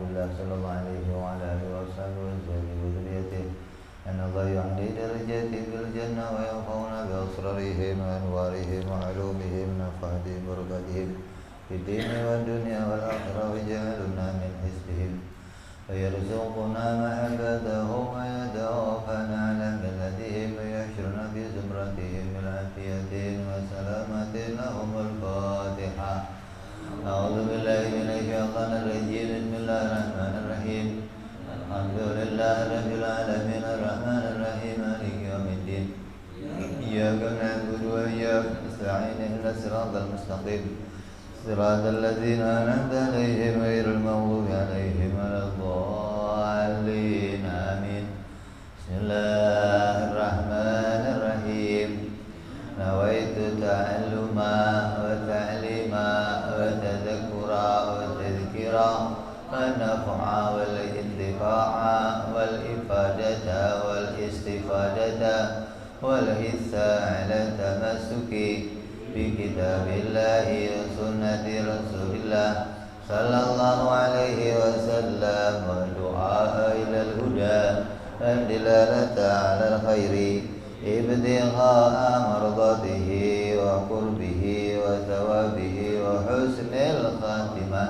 الله صلى الله عليه وعلى آله وصحبه وزوجه وذريته أن الله يعلي درجاتهم في الجنة وينفعنا بأسرارهم وأنوارهم وعلومهم ونفعهم وبركاتهم في الدين والدنيا والآخرة ويجعلنا من حزبهم ويرزقنا محبتهم ويتوفنا على ملتهم ويحشرنا في زمرتهم بالعافية وسلامة لهم الفاتحة. أعوذ بالله من الشيطان الرجيم. بسم الله الرحمن الرحيم. الحمد لله رب العالمين الرحمن الرحيم مالك يوم الدين إياك نعبد وإياك نستعين اهدنا الصراط المستقيم صراط الذين أنعمت عليهم غير المغضوب عليهم ولا الضالين آمين. بسم الله الرحمن الرحيم. نويت تعلما وتعليما وتذكرا وتذكرا والنفع والانتفاع والإفادة والاستفادة والحث على التمسك بكتاب الله وسنة رسول الله صلى الله عليه وسلم والدعاء إلى الهدى والدلالة على الخير ابتغاء مرضاته وقربه وثوابه وحسن الخاتمة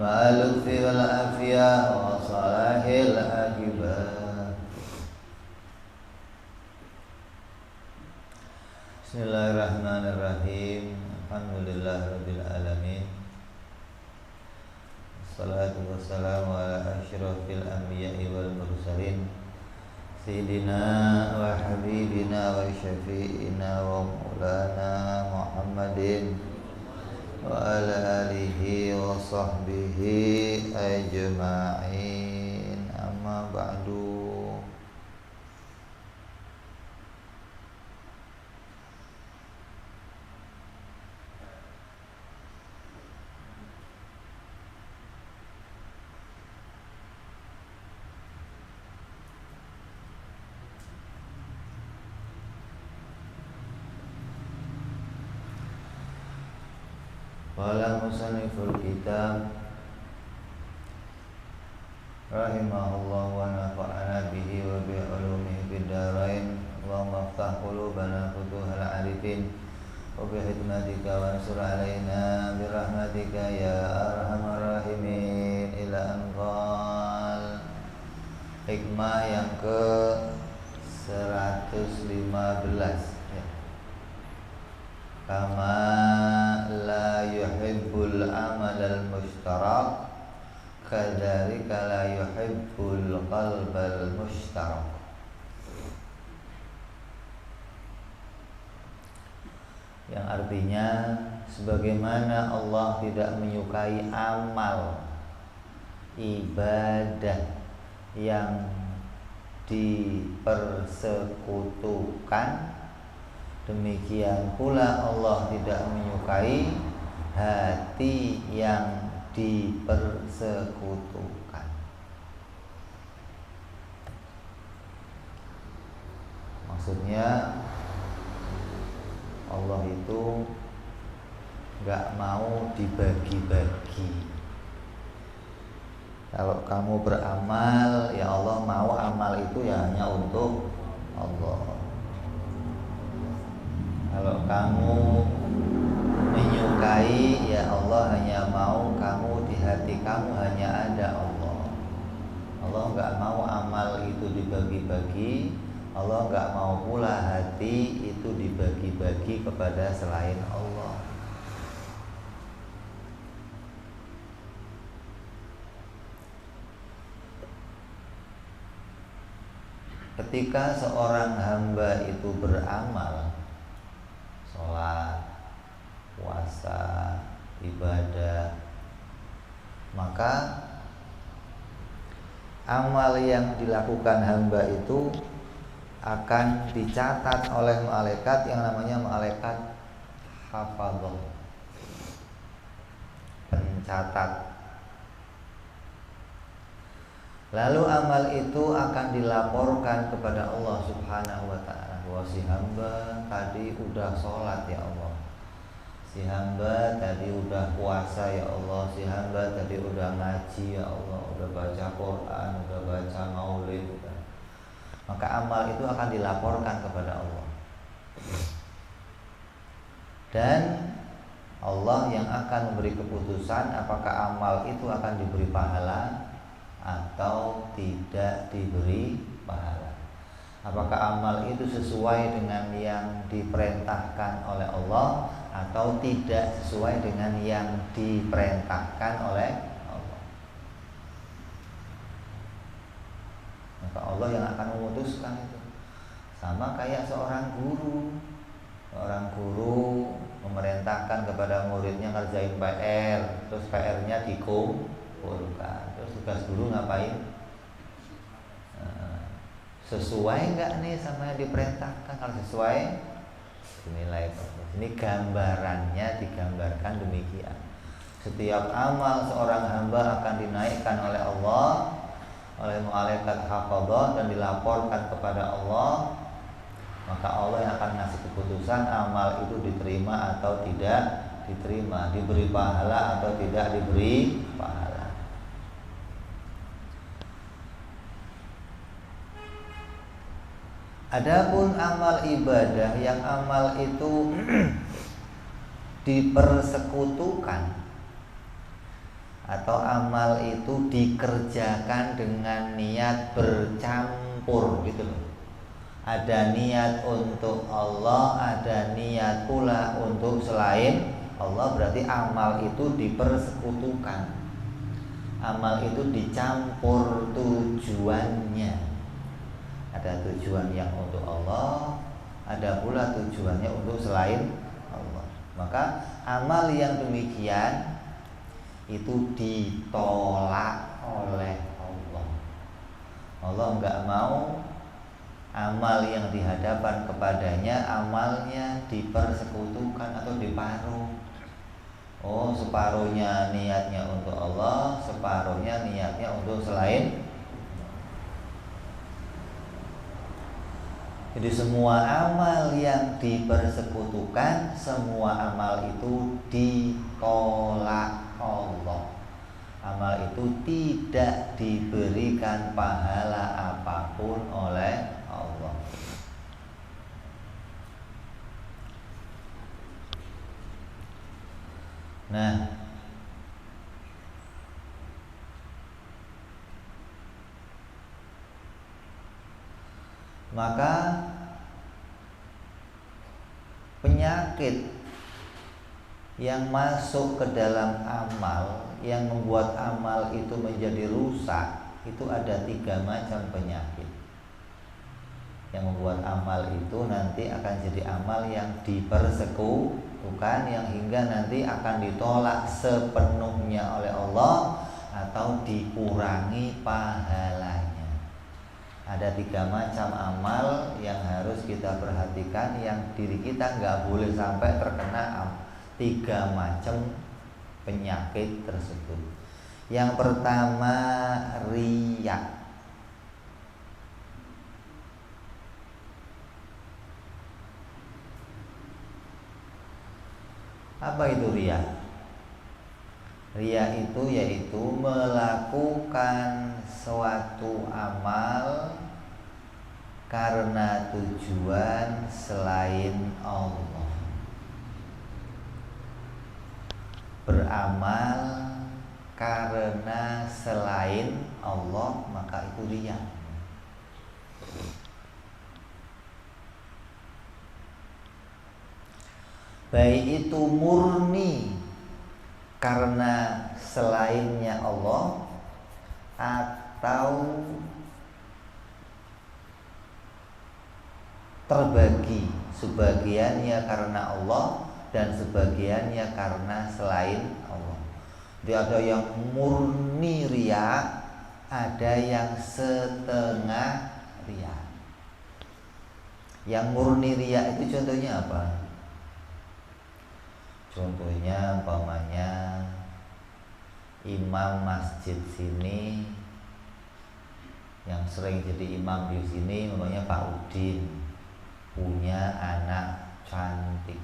مع اللطف والعافية وصلاح العاقبة. Bismillahirrahmanirrahim. Alhamdulillahirabbil alamin. Wassalatu wassalamu ala asyrafil anbiya'i wal mursalin Sayyidina wa habibina wa syafi'ina wa maulana Muhammadin wa ala alihi wa sahbihi ajma'in. Amma ba'du. Qala musanniful kitab rahimahullah wa nafa'ana bihi wa bi ulumihi fid dharain. Allahumma iftah qulubana futuhal arifin wa bi hikmatika wansur alaina bi rahmatika ya arhamar rahimin. Ila anqal. Hikmah yang ke 115. Kama la yuhibbul amal al-mushtarak kadzalika la yuhibbul qalbal mushtarak. Yang artinya sebagaimana Allah tidak menyukai amal ibadah yang dipersekutukan, demikian pula Allah tidak menyukai hati yang dipersekutukan. Maksudnya Allah itu gak mau dibagi-bagi. Kalau kamu beramal, ya Allah mau amal itu ya hanya untuk Allah. Kalau kamu menyukai, ya Allah hanya mau kamu, di hati kamu hanya ada Allah. Allah enggak mau amal itu dibagi-bagi. Allah enggak mau pula hati itu dibagi-bagi kepada selain Allah. Ketika seorang hamba itu beramal, sholat, puasa, ibadah, maka amal yang dilakukan hamba itu akan dicatat oleh malaikat yang namanya malaikat hafadzah, pencatat. Lalu amal itu akan dilaporkan kepada Allah Subhanahu wa ta'ala, bahwa si hamba tadi udah sholat ya Allah, Si hamba tadi udah puasa ya Allah, si hamba tadi udah ngaji ya Allah, udah baca Quran, udah baca maulid, udah. Maka amal itu akan dilaporkan kepada Allah. Dan Allah yang akan memberi keputusan apakah amal itu akan diberi pahala atau tidak diberi pahala. Apakah amal itu sesuai dengan yang diperintahkan oleh Allah atau tidak sesuai dengan yang diperintahkan oleh Allah. Maka Allah yang akan memutuskan itu. Sama kayak seorang guru. Seorang guru memerintahkan kepada muridnya ngerjain PR, terus PR-nya dikumpulkan. Terus tugas guru ngapain? Sesuai nggak nih sama yang diperintahkan? Kalau sesuai, dinilai. Ini gambarannya digambarkan demikian. Setiap amal seorang hamba akan dinaikkan oleh Allah, oleh malaikat hafadhah dan dilaporkan kepada Allah. Maka Allah yang akan ngasih keputusan amal itu diterima atau tidak diterima, diberi pahala atau tidak diberi pahala. Adapun amal ibadah yang amal itu dipersekutukan atau amal itu dikerjakan dengan niat bercampur gitu loh. Ada niat untuk Allah, ada niat pula untuk selain Allah, berarti amal itu dipersekutukan. Amal itu dicampur tujuannya. Ada tujuan yang untuk Allah, ada pula tujuannya untuk selain Allah. Maka amal yang demikian itu ditolak oleh Allah. Allah enggak mau amal yang dihadapan kepadanya amalnya dipersekutukan atau diparuh. Oh, separuhnya niatnya untuk Allah, separuhnya niatnya untuk selain. Jadi semua amal yang dipersekutukan, semua amal itu ditolak Allah. Amal itu tidak diberikan pahala apapun oleh Allah. Nah, maka penyakit yang masuk ke dalam amal, yang membuat amal itu menjadi rusak, itu ada 3 macam penyakit. Yang membuat amal itu nanti akan jadi amal yang dipersekutukan, yang hingga nanti akan ditolak sepenuhnya oleh Allah atau dikurangi pahalanya. Ada 3 macam amal yang harus kita perhatikan, yang diri kita nggak boleh sampai terkena 3 macam penyakit tersebut. Yang pertama, riya. Apa itu riya? Riya itu yaitu melakukan suatu amal karena tujuan selain Allah. Beramal karena selain Allah, maka itu riya. Baik itu murni karena selainnya Allah, atau terbagi, sebagiannya karena Allah dan sebagiannya karena selain Allah. Jadi ada yang murni riya, ada yang setengah riya. Yang murni riya itu contohnya apa? Contohnya umpamanya imam masjid sini yang sering jadi imam di sini, umpamanya Pak Udin punya anak cantik.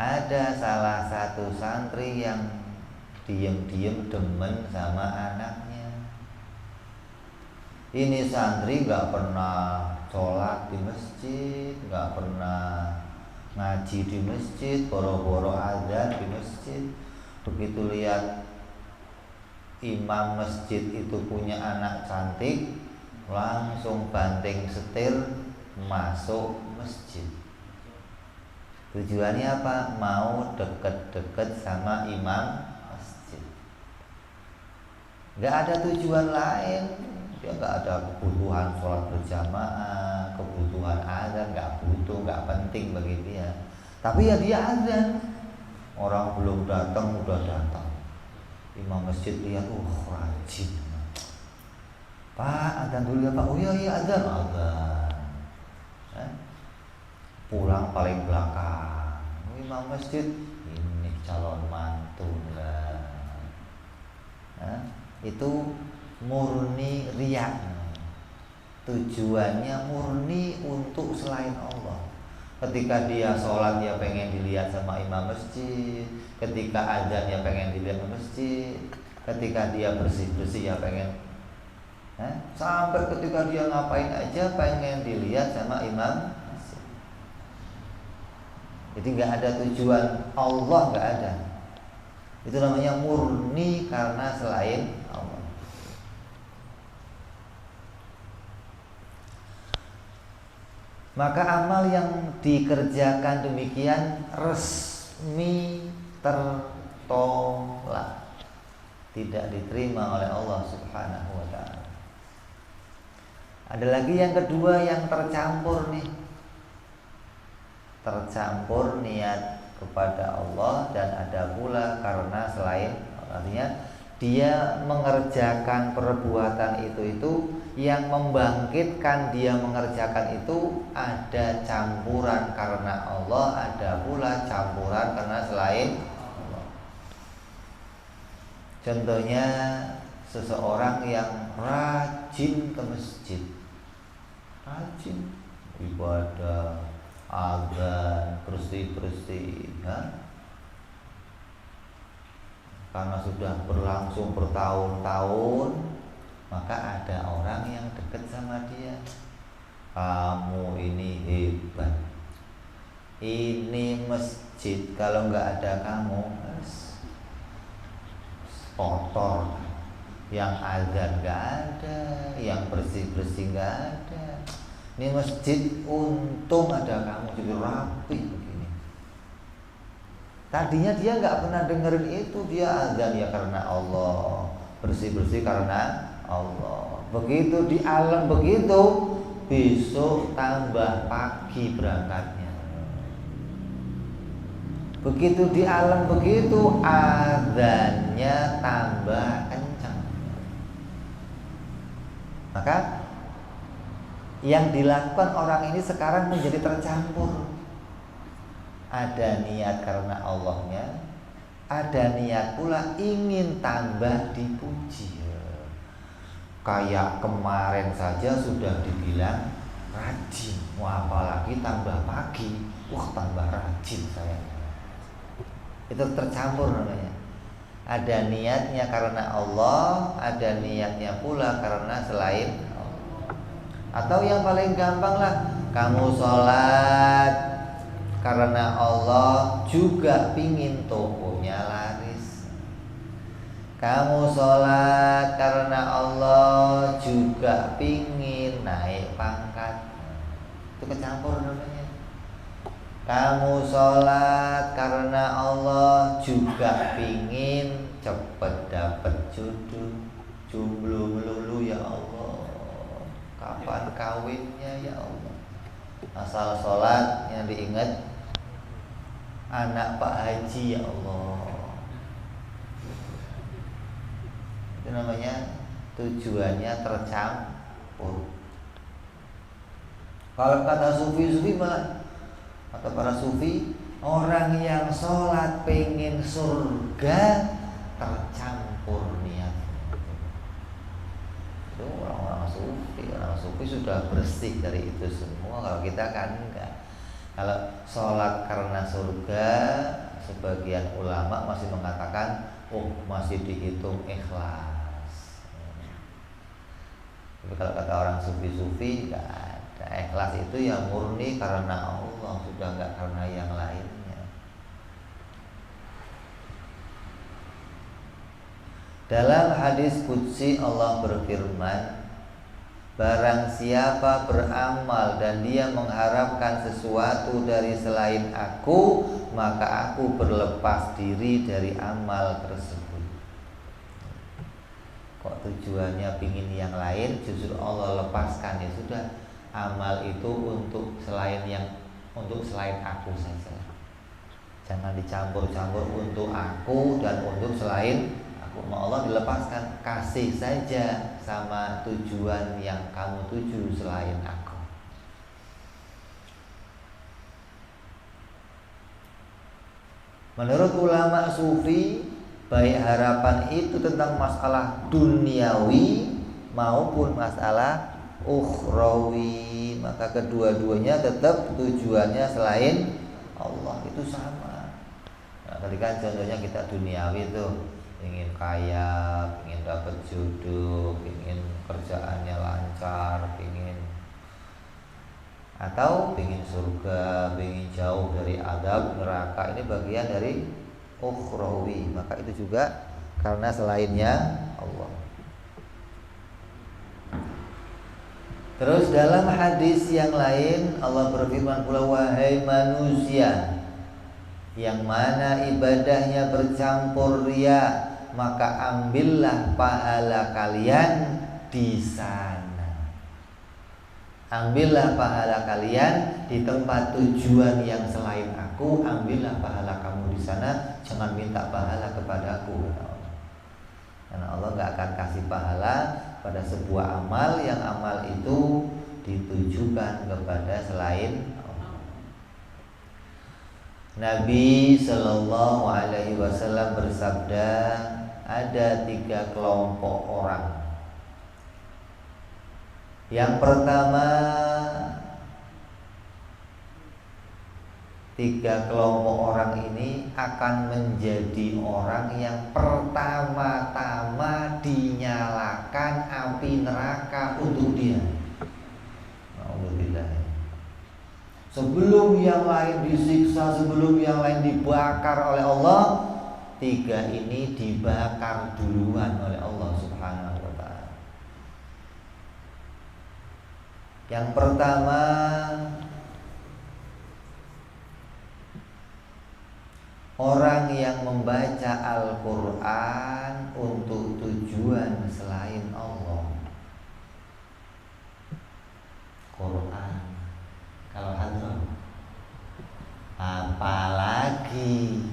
Ada salah satu santri yang diem-diem demen sama anaknya. Ini santri gak pernah sholat di masjid, gak pernah ngaji di masjid, boro-boro azan di masjid. Begitu lihat imam masjid itu punya anak cantik, langsung banting setir masuk masjid. Tujuannya apa? Mau deket-deket sama imam masjid. Gak ada tujuan lain. Dia gak ada kebutuhan sholat berjamaah, kebutuhan azan, gak butuh, gak penting bagi dia. Tapi ya dia azan. Orang belum datang udah datang. Imam masjid lihat, rajin. Pak, azan dulu ya Pak. Oh iya azan. Pulang paling belakang. Imam masjid, ini calon mantu lah. Itu murni riya. Tujuannya murni untuk selain Allah. Ketika dia sholat ya pengen dilihat sama imam masjid. Ketika azan ya pengen dilihat sama masjid. Ketika dia bersih-bersih ya pengen. Sampai ketika dia ngapain aja pengen dilihat sama imam. Jadi gak ada tujuan Allah, gak ada. Itu namanya murni karena selain Allah. Maka amal yang dikerjakan demikian resmi tertolak, tidak diterima oleh Allah Subhanahu wa ta'ala. Ada lagi yang kedua yang tercampur nih. Tercampur niat kepada Allah dan ada pula karena selain. Artinya dia mengerjakan perbuatan itu yang membangkitkan dia mengerjakan itu ada campuran karena Allah, ada pula campuran karena selain Allah. Contohnya seseorang yang rajin ke masjid, rajin ibadah, azan, bersih-bersih, karena sudah berlangsung bertahun-tahun, maka ada orang yang dekat sama dia. Kamu ini hebat. Ini masjid kalau nggak ada kamu kotor. Yang azan nggak ada, yang bersih-bersih nggak ada. Ini masjid untung ada kamu, jadi rapi begini. Tadinya dia nggak pernah dengerin itu, dia azan ya karena Allah, bersih-bersih karena Allah. Begitu di alam begitu, besok tambah pagi berangkatnya. Begitu di alam begitu, azannya tambah kencang. Maka yang dilakukan orang ini sekarang menjadi tercampur. Ada niat karena Allahnya, ada niat pula ingin tambah dipuji. Kayak kemarin saja sudah dibilang rajin, apalagi tambah pagi, tambah rajin saya. Itu tercampur namanya. Ada niatnya karena Allah, ada niatnya pula karena selain. Atau yang paling gampang lah, kamu sholat karena Allah juga pingin tokonya laris. Kamu sholat karena Allah juga pingin naik pangkat. Itu kecampur namanya. Kamu sholat karena Allah juga pingin cepet dapet jodoh. Jomblo melulu ya Allah. Kapan kawinnya ya Allah. Asal sholat yang diingat anak Pak Haji ya Allah. Itu namanya tujuannya tercampur. Kalau kata sufi malah, kata para sufi, orang yang sholat pengen surga tercampur niat. Itu orang sufi sudah bersih dari itu semua. Kalau kita kan enggak. Kalau sholat karena surga, sebagian ulama masih mengatakan, oh masih dihitung ikhlas. Tapi kalau kata orang sufi-sufi, nggak ada. Ikhlas itu yang murni karena Allah, sudah nggak karena yang lainnya. Dalam hadis qudsi Allah berfirman, barang siapa beramal dan dia mengharapkan sesuatu dari selain aku, maka aku berlepas diri dari amal tersebut. Kok tujuannya pingin yang lain, justru Allah lepaskan. Ya sudah, amal itu untuk selain aku saja. Jangan dicampur-campur untuk aku dan untuk selain aku. Mau Allah dilepaskan, kasih saja sama tujuan yang kamu tuju selain aku. Menurut ulama sufi, baik harapan itu tentang masalah duniawi maupun masalah ukhrawi, maka kedua-duanya tetap tujuannya selain Allah, itu sama. Nah, tadi kan contohnya kita duniawi tuh, ingin kaya, ingin dapat jodoh, ingin kerjaannya lancar, atau ingin surga, ingin jauh dari adab neraka. Ini bagian dari ukhrawi, maka itu juga karena selainnya Allah. Terus dalam hadis yang lain Allah berfirman pula, wahai manusia yang mana ibadahnya bercampur riya, maka ambillah pahala kalian di sana. Ambillah pahala kalian di tempat tujuan yang selain aku, ambillah pahala kamu di sana, jangan minta pahala kepadaku, kata Allah. Karena Allah gak akan kasih pahala pada sebuah amal yang amal itu ditujukan kepada selain Allah. Nabi Shallallahu Alaihi Wasallam bersabda, ada 3 kelompok orang. Yang pertama, 3 kelompok orang ini akan menjadi orang yang pertama-tama dinyalakan api neraka untuk dia. Alhamdulillah. Sebelum yang lain disiksa, sebelum yang lain dibakar oleh Allah, 3 ini dibakar duluan oleh Allah Subhanahu wa ta'ala. Yang pertama, orang yang membaca Al-Quran untuk tujuan selain Allah. Quran, kalau hadrah, apalagi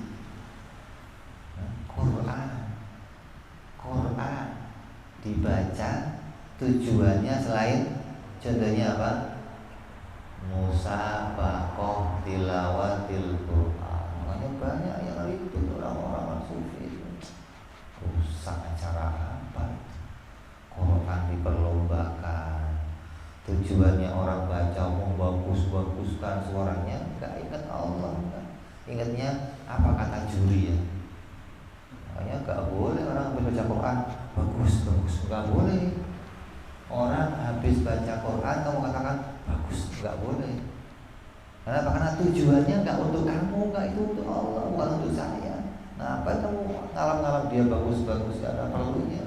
Quran dibaca tujuannya selain, contohnya apa? Musabaqah tilawatil Quran. Makanya banyak yang ribut orang-orang sufi. Rusak acara apa? Quran diperlombakan. Tujuannya orang baca membagus-baguskan suaranya, enggak ingat Allah, enggak. Ingatnya apa kata juri ya? Makanya enggak boleh orang habis baca Quran bagus, enggak boleh. Orang habis baca Quran kamu katakan bagus, enggak boleh. Kenapa? Karena tujuannya enggak untuk kamu, enggak, itu untuk Allah, bukan untuk saya. Nah, apa kamu ngalam-ngalam dia bagus-bagus, enggak ada perlunya.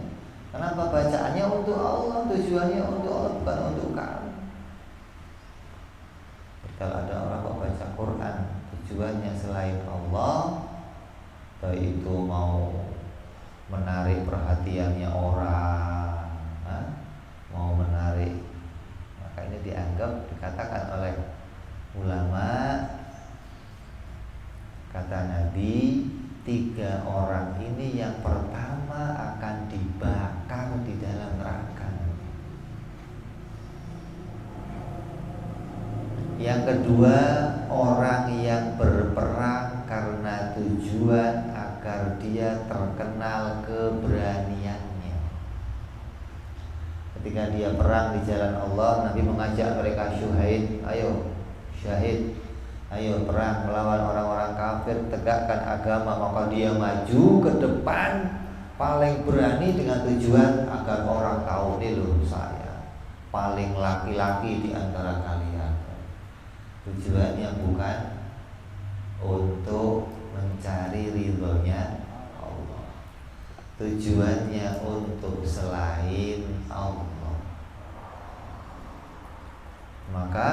Kenapa? Bacaannya untuk Allah, tujuannya untuk Allah, bukan untuk kamu. Kalau ada orang kok baca Quran tujuannya selain Allah, baik itu mau menarik perhatiannya orang, mau menarik, maka ini dianggap, dikatakan oleh ulama, kata Nabi, 3 orang ini yang pertama akan dibakar di dalam neraka. Yang kedua, orang yang berperang karena tujuan agar dia terkenal keberaniannya. Ketika dia perang di jalan Allah, Nabi mengajak mereka syuhid, ayo syahid, Ayo perang melawan orang-orang kafir, tegakkan agama. Maka dia maju ke depan paling berani dengan tujuan agar orang tahu ini loh saya paling laki-laki di antara kalian. Tujuannya bukan untuk mencari ridhonya Allah, tujuannya untuk selain Allah. Maka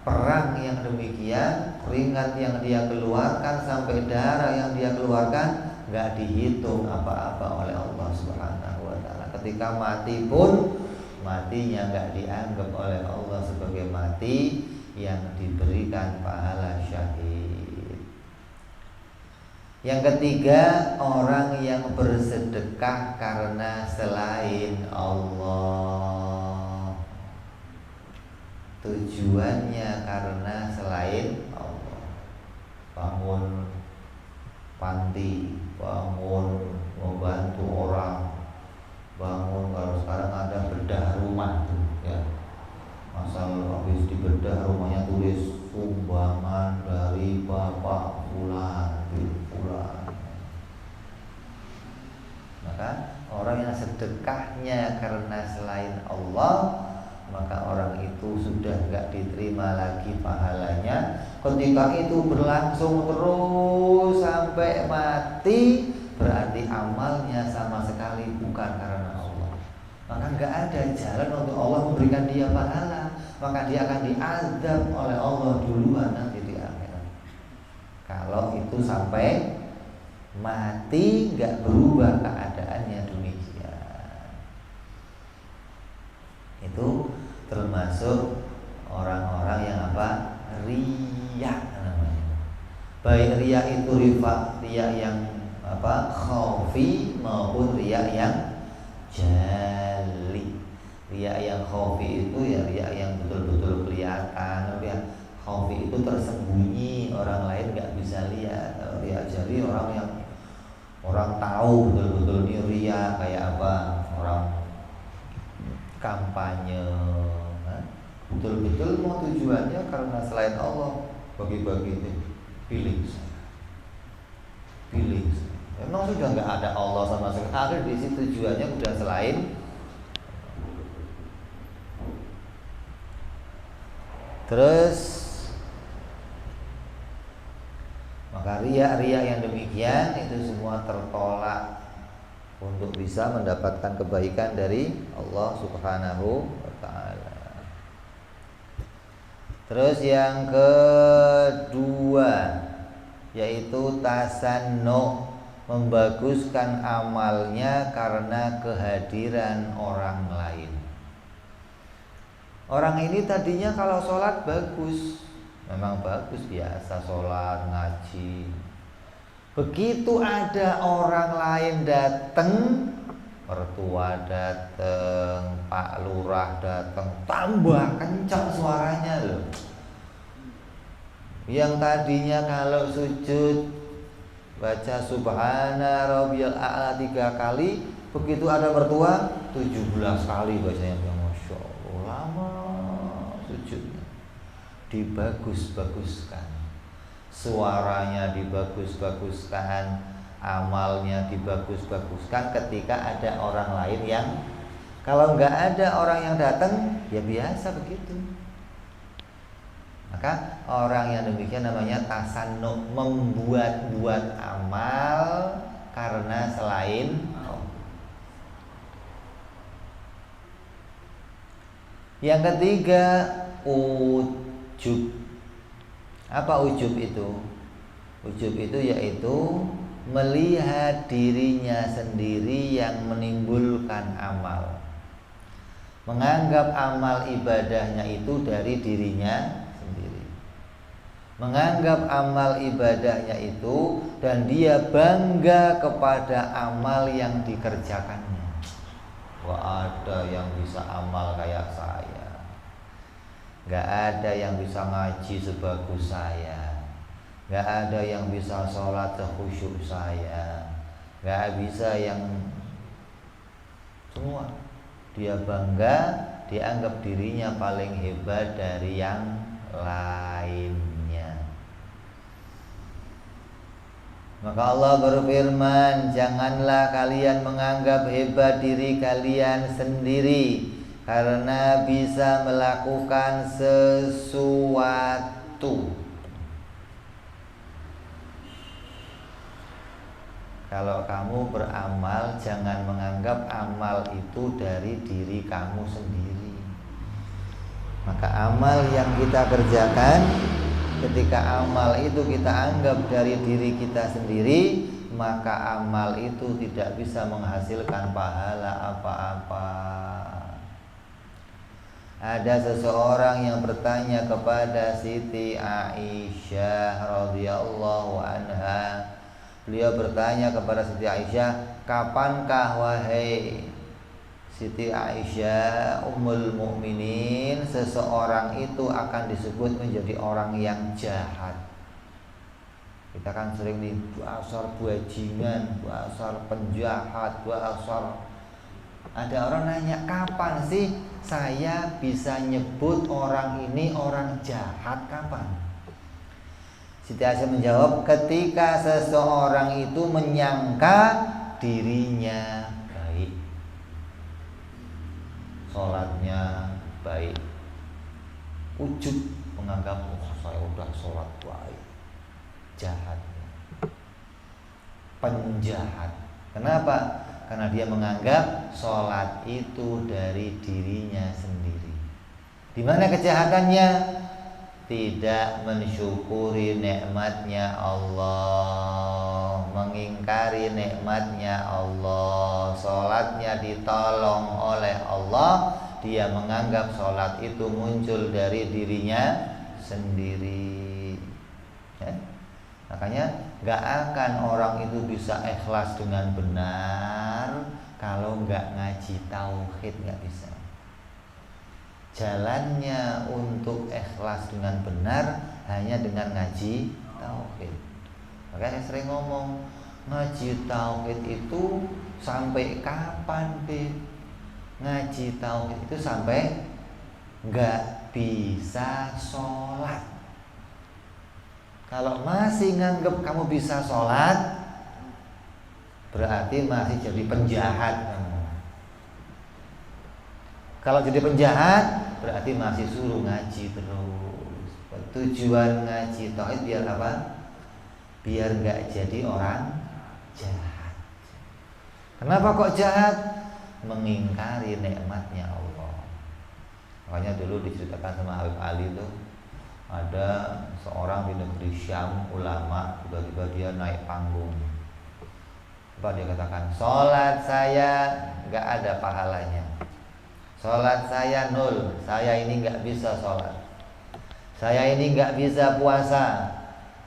perang yang demikian, keringat yang dia keluarkan sampai darah yang dia keluarkan nggak dihitung apa-apa oleh Allah Subhanahu wa Ta'ala. Ketika mati pun matinya nggak dianggap oleh Allah sebagai mati yang diberikan pahala syahid. Yang ketiga, orang yang bersedekah karena selain Allah, tujuannya karena selain Allah. Bangun panti, bangun membantu orang, bangun kalau sekarang ada bedah rumah tuh ya. Asal habis dibedah rumahnya tulis sumbangan dari Bapak Fulan Fulan. Maka orang yang sedekahnya karena selain Allah, maka orang itu sudah gak diterima lagi pahalanya. Ketika itu berlangsung terus sampai mati, berarti amalnya sama sekali bukan karena Allah. Maka gak ada jalan untuk Allah memberikan dia pahala. Maka dia akan diazab oleh Allah duluan nanti di akhirat. Kalau itu sampai mati gak berubah keadaannya demikian, itu termasuk orang-orang yang apa? Riya namanya. Baik riya itu riya yang apa? Khaufi maupun riya yang jali. Riya yang khaufi itu ya riya yang betul-betul kelihatan. Riya khaufi itu tersembunyi, orang lain nggak bisa lihat. Riya jali orang yang orang tahu betul-betul ini riya kayak apa? Orang kampanye, betul-betul mau tujuannya karena selain Allah, bagi-bagi ini pilih saya, pilih saya. Memang sudah nggak ada Allah sama sekali di situ, tujuannya udah selain. Terus maka riya-riya yang demikian itu semua tertolak untuk bisa mendapatkan kebaikan dari Allah Subhanahu wa Ta'ala. Terus yang kedua yaitu tasannu, membaguskan amalnya karena kehadiran orang lain. Orang ini tadinya kalau sholat bagus, memang bagus, biasa sholat, ngaji. Begitu ada orang lain datang, mertua datang, Pak Lurah datang, tambah kencang suaranya loh. Yang tadinya kalau sujud baca subhana rabbiyal a'la 3 kali, begitu ada mertua 17 kali bacanya. Masya Allah, lama sujudnya. Dibagus-baguskan, suaranya dibagus-baguskan, amalnya dibagus-baguskan ketika ada orang lain yang, kalau nggak ada orang yang datang ya biasa begitu. Maka orang yang demikian namanya tasannu, membuat-buat amal karena selain Allah. Yang ketiga, ujub. Apa ujub itu? Ujub itu yaitu melihat dirinya sendiri yang menimbulkan amal, menganggap amal ibadahnya itu dari dirinya sendiri, menganggap amal ibadahnya itu dan dia bangga kepada amal yang dikerjakannya. Wah, ada yang bisa amal kayak saya, gak ada yang bisa ngaji sebagus saya, gak ada yang bisa sholat sekhusyuk saya, gak bisa yang semua. Dia bangga, dianggap dirinya paling hebat dari yang lainnya. Maka Allah berfirman, janganlah kalian menganggap hebat diri kalian sendiri karena bisa melakukan sesuatu. Kalau kamu beramal, jangan menganggap amal itu dari diri kamu sendiri. Maka amal yang kita kerjakan, ketika amal itu kita anggap dari diri kita sendiri, maka amal itu tidak bisa menghasilkan pahala apa-apa. Ada seseorang yang bertanya kepada Siti Aisyah radhiyallahu anha. Beliau bertanya kepada Siti Aisyah, kapankah wahai Siti Aisyah Ummul Mukminin seseorang itu akan disebut menjadi orang yang jahat? Kita kan sering nih dasar bajingan, dasar penjahat, dasar. Ada orang nanya, kapan sih saya bisa nyebut orang ini orang jahat, kapan? Siti Aisyah menjawab, ketika seseorang itu menyangka dirinya baik, sholatnya baik, ujub menganggap saya udah sholat baik, jahat, penjahat. Kenapa? Karena dia menganggap sholat itu dari dirinya sendiri. Di mana kejahatannya? Tidak mensyukuri nikmatnya Allah, mengingkari nikmatnya Allah. Sholatnya ditolong oleh Allah, dia menganggap sholat itu muncul dari dirinya sendiri. Ya? Makanya gak akan orang itu bisa ikhlas dengan benar kalau gak ngaji tauhid, gak bisa. Jalannya untuk ikhlas dengan benar hanya dengan ngaji tauhid. Makanya saya sering ngomong, ngaji tauhid itu sampai kapan, Beb? Ngaji tauhid itu sampai gak bisa sholat. Kalau masih nganggep kamu bisa sholat, berarti masih jadi penjahat kamu. Kalau jadi penjahat, berarti masih suruh ngaji terus. Tujuan ngaji tauhid biar apa? Biar gak jadi orang jahat. Kenapa kok jahat? Mengingkari nikmatnya Allah. Makanya dulu diceritakan sama Habib Ali itu, ada seorang di negeri Syam, ulama, tiba-tiba dia naik panggung. Apa dia katakan? Sholat saya gak ada pahalanya, sholat saya nol, saya ini gak bisa sholat, saya ini gak bisa puasa,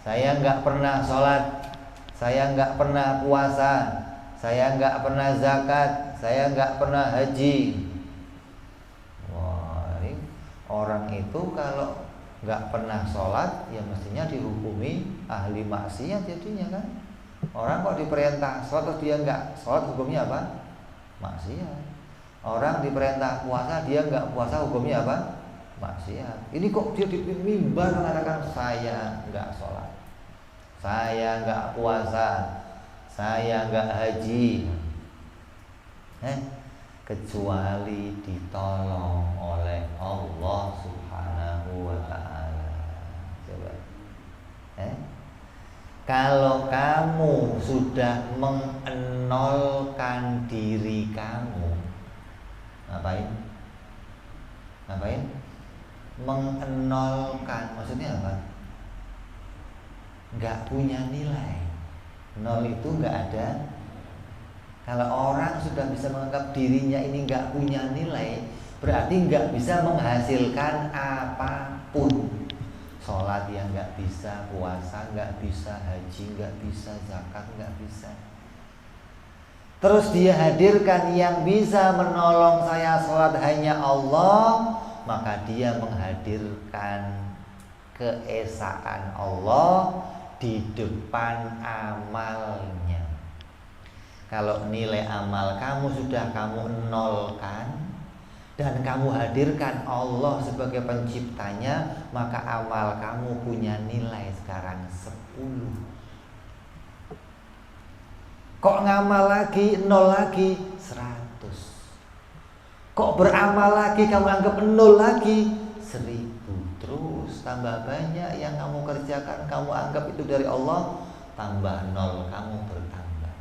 saya gak pernah sholat, saya gak pernah puasa, saya gak pernah zakat, saya gak pernah haji. Wah, ini orang itu kalau gak pernah sholat, ya mestinya dihukumi ahli maksiat jadinya kan. Orang kok diperintah sholat terus dia gak sholat, hukumnya apa? Maksiat. Orang diperintah puasa, dia gak puasa, hukumnya apa? Maksiat. Ini kok dia di mimbar mengatakan saya gak sholat, saya gak puasa, saya gak haji, kecuali ditolong oleh Allah Subhanahu wa ta'ala. Coba. Kalau kamu sudah mengenolkan diri kamu, ngapain? Ngapain? Mengenolkan, maksudnya apa? Gak punya nilai. Nol itu gak ada. Kalau orang sudah bisa menganggap dirinya ini gak punya nilai, berarti gak bisa menghasilkan apapun. Sholat yang gak bisa, puasa gak bisa, haji gak bisa, zakat gak bisa. Terus dia hadirkan yang bisa menolong saya sholat hanya Allah, maka dia menghadirkan keesaan Allah di depan amalnya. Kalau nilai amal kamu sudah kamu nolkan dan kamu hadirkan Allah sebagai penciptanya, maka amal kamu punya nilai sekarang 10. Kok ngamal lagi 0 lagi 100. Kok beramal lagi kamu anggap 0 lagi 1000. Terus tambah banyak yang kamu kerjakan, kamu anggap itu dari Allah, tambah 0, kamu bertambah.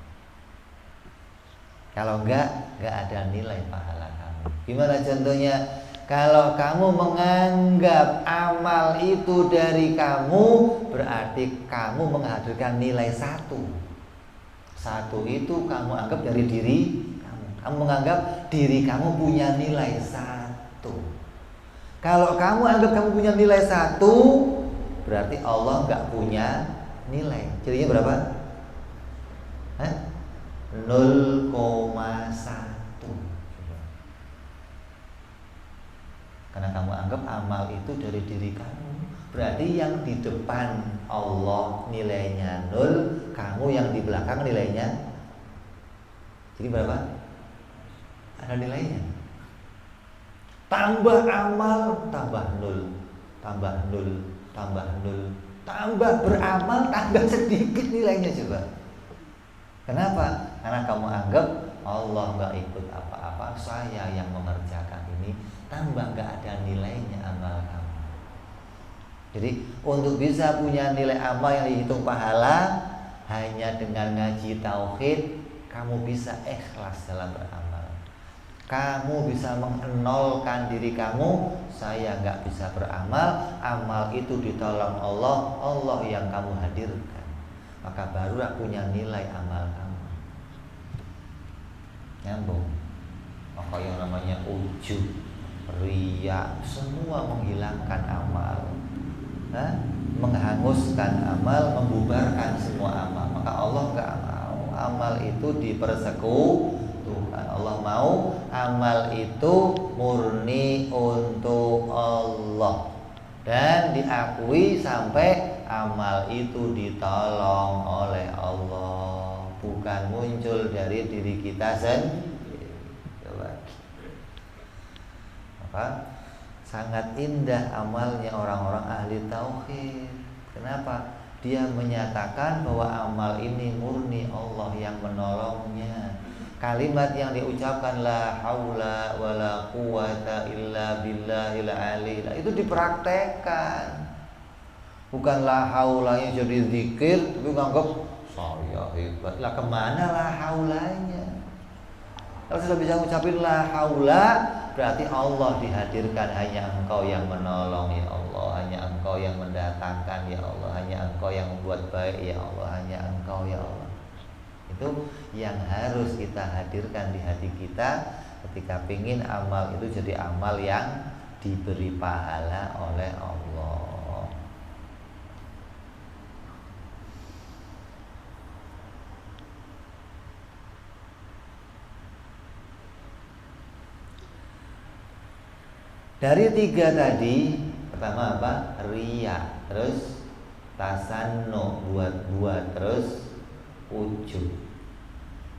Kalau enggak ada nilai pahala kamu. Gimana contohnya? Kalau kamu menganggap amal itu dari kamu, berarti kamu menghadirkan nilai 1. 1 itu kamu anggap dari diri kamu. Kamu menganggap diri kamu punya nilai 1. Kalau kamu anggap kamu punya nilai 1, berarti Allah nggak punya nilai. Jadinya berapa? 0,1. Karena kamu anggap amal itu dari diri kamu, berarti yang di depan Allah nilainya 0, kamu yang di belakang nilainya. Jadi berapa? Ada nilainya. Tambah amal, tambah 0, tambah 0, tambah 0, tambah beramal, tambah sedikit nilainya coba. Kenapa? Karena kamu anggap Allah nggak ikut apa-apa, saya yang mengerjakan ini, tambah nggak ada nilainya amal kamu. Jadi untuk bisa punya nilai amal yang dihitung pahala, hanya dengan ngaji tauhid, kamu bisa ikhlas dalam beramal. Kamu bisa mengenolkan diri kamu, saya nggak bisa beramal, amal itu ditolong Allah, Allah yang kamu hadirkan, maka barulah punya nilai amal kamu. Nyambung. Maka yang namanya ujub, riya, semua menghilangkan amal, menghanguskan amal, membubarkan semua amal. Maka Allah nggak mau amal itu dipersekutukan. Allah mau amal itu murni untuk Allah dan diakui sampai amal itu ditolong oleh Allah, bukan muncul dari diri kita sendiri. Coba. Apa? Sangat indah amalnya orang-orang ahli tauhid. Kenapa? Dia menyatakan bahwa amal ini murni Allah yang menolongnya. Kalimat yang diucapkan la haula wala quwata illa billahil aliyil, itu dipraktekkan. Bukan la haulanya jadi zikir tapi nganggap saya hebat. Lah kemana la haulanya? Kalau sudah bisa ngucapin la haula, berarti Allah dihadirkan, hanya Engkau yang menolong ya Allah, hanya Engkau yang mendatangkan ya Allah, hanya Engkau yang membuat baik ya Allah, hanya Engkau ya Allah. Itu yang harus kita hadirkan di hati kita ketika pingin amal itu jadi amal yang diberi pahala oleh Allah. Dari 3 tadi, pertama apa? Riya, terus tasannu, buat-buat, terus ujub.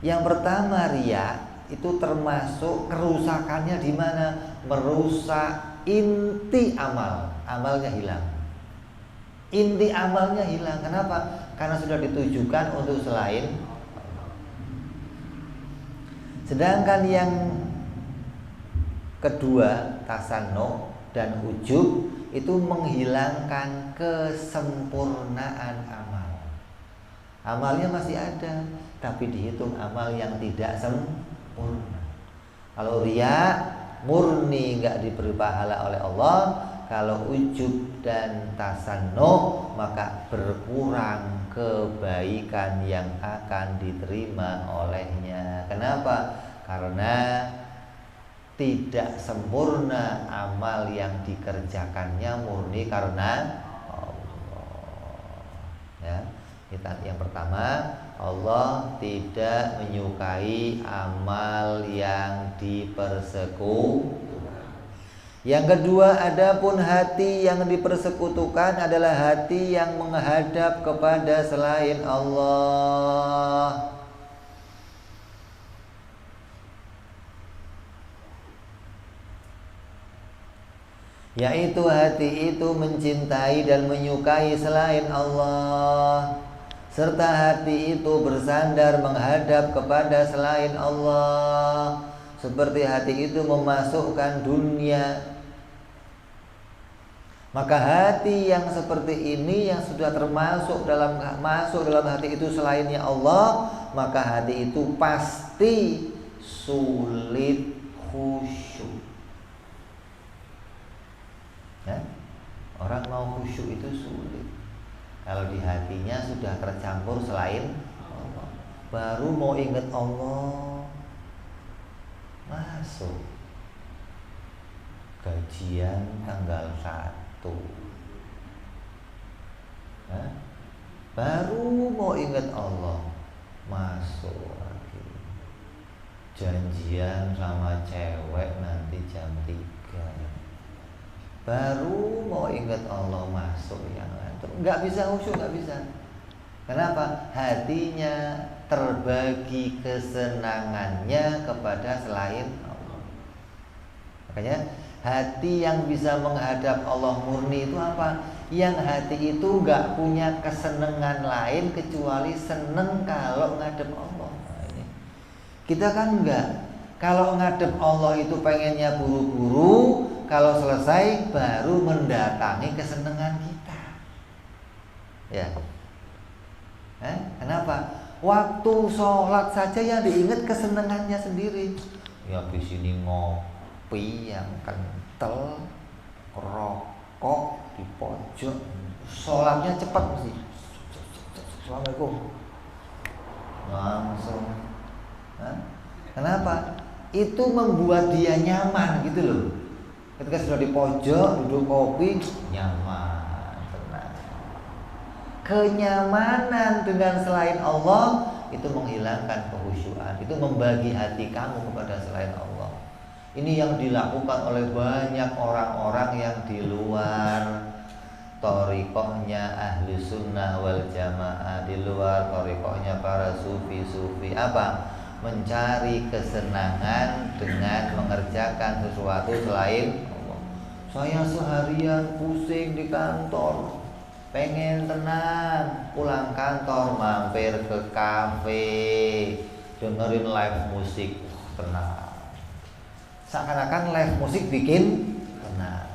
Yang pertama riya itu termasuk kerusakannya di mana? Merusak inti amal, amalnya hilang. Inti amalnya hilang. Kenapa? Karena sudah ditujukan untuk selain Allah. Sedangkan yang kedua, tasannu dan ujub, itu menghilangkan kesempurnaan amal. Amalnya masih ada, tapi dihitung amal yang tidak sempurna. Kalau riya murni nggak diberi pahala oleh Allah. Kalau ujub dan tasannu, maka berkurang kebaikan yang akan diterima olehnya. Kenapa? Karena tidak sempurna amal yang dikerjakannya murni karena Allah. Ya. Yang pertama, Allah tidak menyukai amal yang dipersekutukan. Yang kedua, adapun hati yang dipersekutukan adalah hati yang menghadap kepada selain Allah. Yaitu hati itu mencintai dan menyukai selain Allah. serta hati itu bersandar menghadap kepada selain Allah, seperti hati itu memasukkan dunia, maka hati yang seperti ini yang sudah masuk dalam hati itu selainnya Allah, maka hati itu pasti sulit khusyuk. Ya? Orang mau khusyuk itu sulit kalau di hatinya sudah tercampur selain Allah. Baru mau ingat Allah masuk gajian tanggal 1. Baru mau ingat Allah masuk lagi janjian sama cewek nanti jam 3. Baru mau ingat Allah masuk yang lain. Nggak bisa khusyuk, nggak bisa. Kenapa? Hatinya terbagi kesenangannya kepada selain Allah. Makanya hati yang bisa menghadap Allah murni itu apa? Yang hati itu nggak punya kesenangan lain kecuali seneng kalau ngadep Allah. Nah, ini. Kita kan enggak. Kalau ngadep Allah itu pengennya buru-buru, kalau selesai baru mendatangi kesenangan kita. Ya. Kenapa? Waktu sholat saja yang diingat kesenangannya sendiri. Ya di sini ngopi yang kental, rokok di pojok, sholatnya cepat mesti. Assalamualaikum. Langsung. Kenapa? Itu membuat dia nyaman gitu loh. Ketika sudah di pojok, duduk kopi, nyaman, tenang. Kenyamanan dengan selain Allah itu menghilangkan kehusyuan, itu membagi hati kamu kepada selain Allah. Ini yang dilakukan oleh banyak orang-orang yang di luar thariqahnya ahli sunnah wal jamaah, di luar thariqahnya para sufi-sufi. Apa? Mencari kesenangan dengan mengerjakan sesuatu selain Allah. Saya seharian pusing di kantor, pengen tenang, pulang kantor mampir ke kafe, dengerin live musik, tenang. Seakan-akan live musik bikin tenang.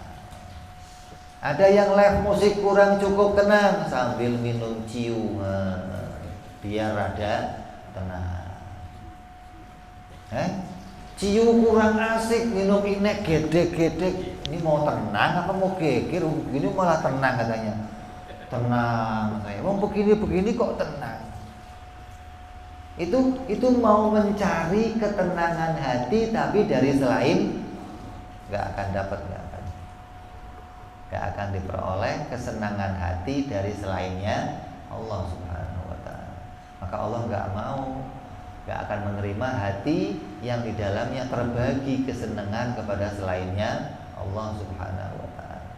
Ada yang live musik kurang cukup tenang, sambil minum ciu biar rada tenang. Ciu kurang asik, minum inek gedek-gedek. Ini mau tenang apa mau geger? Begini malah tenang katanya. Tenang saya. Mau begini kok tenang. Itu mau mencari ketenangan hati, tapi dari selain nggak akan dapat, nggak akan diperoleh kesenangan hati dari selainnya Allah Subhanahu wa Ta'ala. Maka Allah nggak akan menerima hati yang di dalamnya terbagi kesenangan kepada selainnya Allah Subhanahu wa Ta'ala.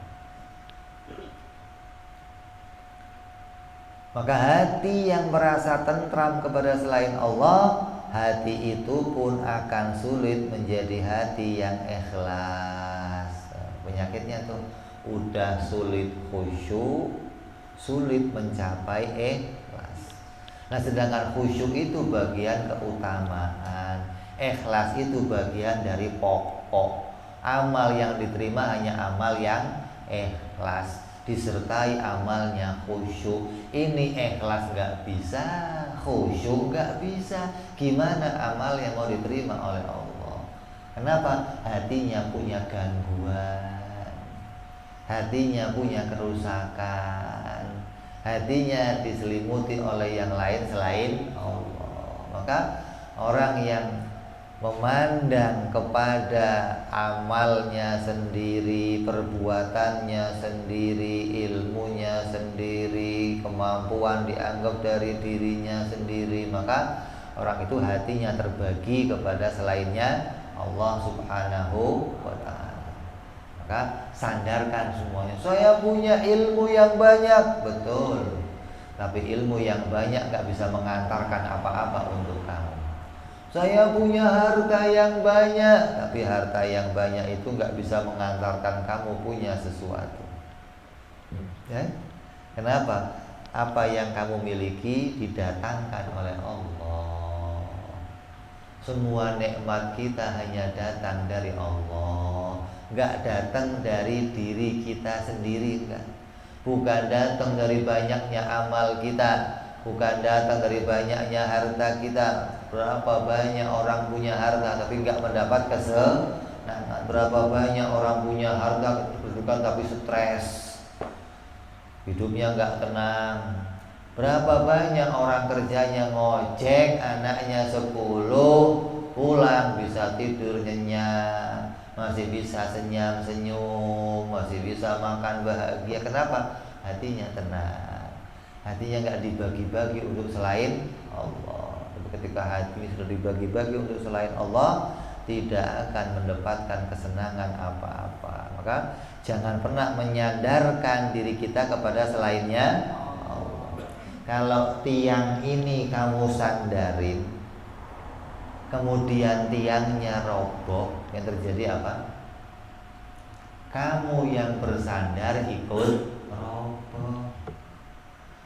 Maka hati yang merasa tentram kepada selain Allah, hati itu pun akan sulit menjadi hati yang ikhlas. Penyakitnya tuh udah sulit khusyuk, sulit mencapai ikhlas. Nah, sedangkan khusyuk itu bagian keutamaan, ikhlas itu bagian dari pokok. Amal yang diterima hanya amal yang ikhlas disertai amalnya khusyuk. Ini ikhlas nggak bisa, khusyuk nggak bisa. Gimana amal yang mau diterima oleh Allah? Kenapa? Hatinya punya gangguan, hatinya punya kerusakan, hatinya diselimuti oleh yang lain selain Allah. Maka orang yang memandang kepada amalnya sendiri, perbuatannya sendiri, ilmunya sendiri, kemampuan dianggap dari dirinya sendiri, maka orang itu hatinya terbagi kepada selainnya Allah Subhanahu wa Ta'ala. Maka sandarkan semuanya. Saya punya ilmu yang banyak, betul, tapi ilmu yang banyak gak bisa mengantarkan apa-apa untuk kamu. Saya punya harta yang banyak, tapi harta yang banyak itu nggak bisa mengantarkan kamu punya sesuatu. Ya? Kenapa? apa yang kamu miliki didatangkan oleh Allah. Semua nikmat kita hanya datang dari Allah, nggak datang dari diri kita sendiri, enggak. Bukan datang dari banyaknya amal kita, bukan datang dari banyaknya harta kita. Berapa banyak orang punya harta tapi nggak mendapat kesenangan. Berapa banyak orang punya harta kedudukan tapi stres, hidupnya nggak tenang. Berapa banyak orang kerjanya ngojek, anaknya 10, pulang bisa tidur nyenyak, masih bisa senyum-senyum, masih bisa makan bahagia. Kenapa? Hatinya tenang, hatinya nggak dibagi-bagi untuk selain Allah. Tapi ketika hati sudah dibagi-bagi untuk selain Allah, tidak akan mendapatkan kesenangan apa-apa. Maka jangan pernah menyandarkan diri kita kepada selainnya Allah. Kalau tiang ini kamu sandarin, kemudian tiangnya roboh, yang terjadi apa? Kamu yang bersandar ikut roboh.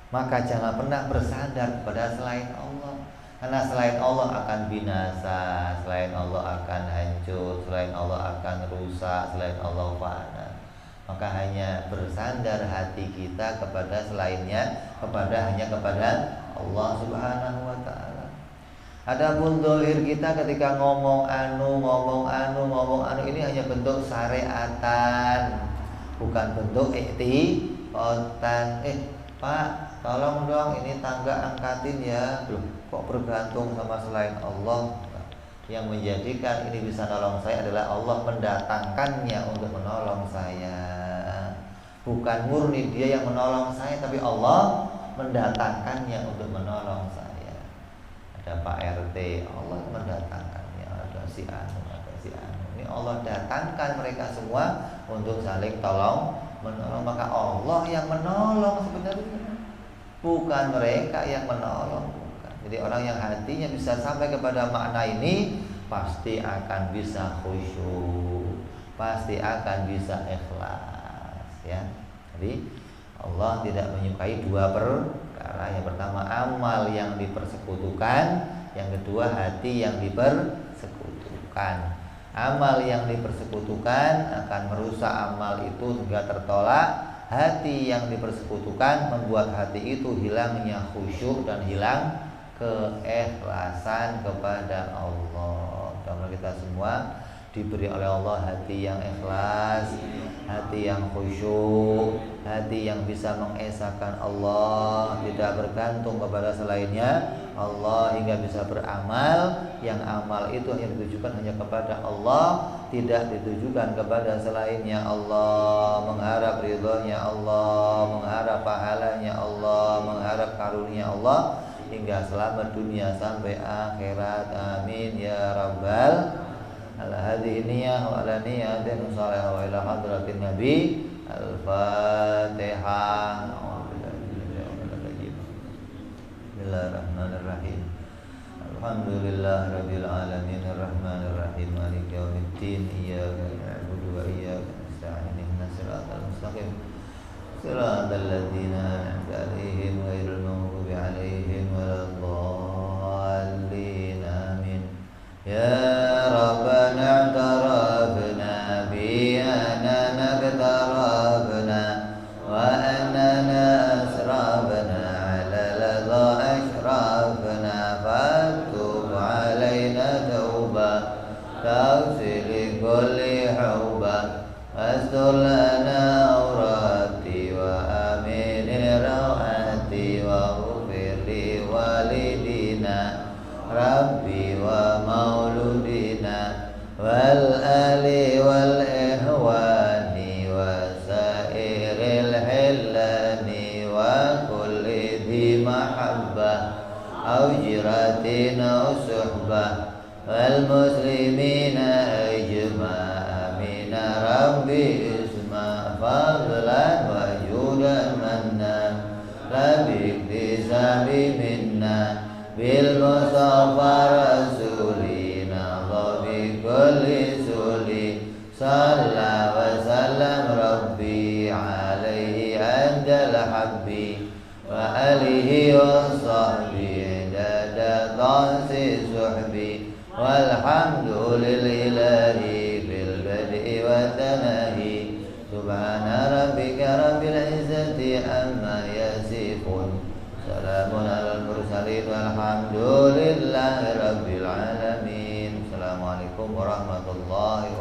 Maka jangan pernah bersandar kepada selain Allah, karena selain Allah akan binasa, selain Allah akan hancur, selain Allah akan rusak, selain Allah fana. Maka hanya bersandar hati kita kepada selainnya, hanya kepada Allah Subhanahu wa ta'ala. Adapun zahir kita ketika ngomong anu ini hanya bentuk syariatan, bukan bentuk ikhtiqatan. Pak, tolong dong ini tangga angkatin ya. Loh, kok bergantung sama selain Allah? Yang menjadikan ini bisa nolong saya adalah Allah mendatangkannya untuk menolong saya. Bukan murni dia yang menolong saya, tapi Allah mendatangkannya untuk menolong saya. Ada Pak RT, Allah mendatangkannya. Ada si anu. Ini Allah datangkan mereka semua untuk saling tolong menolong. Maka Allah yang menolong sebenarnya, bukan mereka yang menolong. Jadi orang yang hatinya bisa sampai kepada makna ini pasti akan bisa khusyuk, pasti akan bisa ikhlas, ya. Jadi Allah tidak menyukai dua perkara. Yang pertama amal yang dipersekutukan, yang kedua hati yang dipersekutukan. Amal yang dipersekutukan akan merusak amal itu hingga tertolak. Hati yang dipersekutukan membuat hati itu hilangnya khusyuk dan hilang keikhlasan kepada Allah. Mudah-mudahan kita semua diberi oleh Allah hati yang ikhlas, hati yang khusyuk, hati yang bisa mengesahkan Allah, tidak bergantung kepada selainnya Allah, hingga bisa beramal yang amal itu hanya ditujukan hanya kepada Allah, tidak ditujukan kepada selainnya Allah, mengharap ridhonya Allah, mengharap pahalanya Allah, mengharap karunia Allah hingga selamat dunia sampai akhirat. Amin ya rabbal ala hadhihi niyyah wa ala niyatin salihah wa ila hadratin nabi. Al-Fatihah. Bismillahirrahmanirrahim. Alhamdulillah rabbil alamin arrahmanir rahim maliki yaumiddin iyyaka na'budu wa iyyaka nasta'in ihdinas siratal mustaqim siratal ladzina an'amta 'alaihim ghairil maghdubi 'alaihim waladdallin. Amin. Ya Rabbana i'tarafna bi annana i'tarafna wa annana asrafna 'ala ladha ashrafna fatub 'alaina tauba tawsil kulli hauba astur lana awrati wa amin rawati wa ghfir li walidina rabbi wa mauludina wal ali wal ihwani wa sairil hillani wa kulli dhi mahabbah au jiratin au suhbah wal muslimina ajma' amina rabbi isma fadlan wa judan manna labik disabi minna bil mustafa rasulina dhabi kulli suli salla wa sallam rabbi alaihi anjal habbi وآله وصحبه عدد طاس سحبي والحمد لله في البدء والتناهي سبحان ربك رب العزة عما يصفون سلام على المرسلين والحمد لله رب العالمين. Assalamualaikum warahmatullahi wabarakatuh.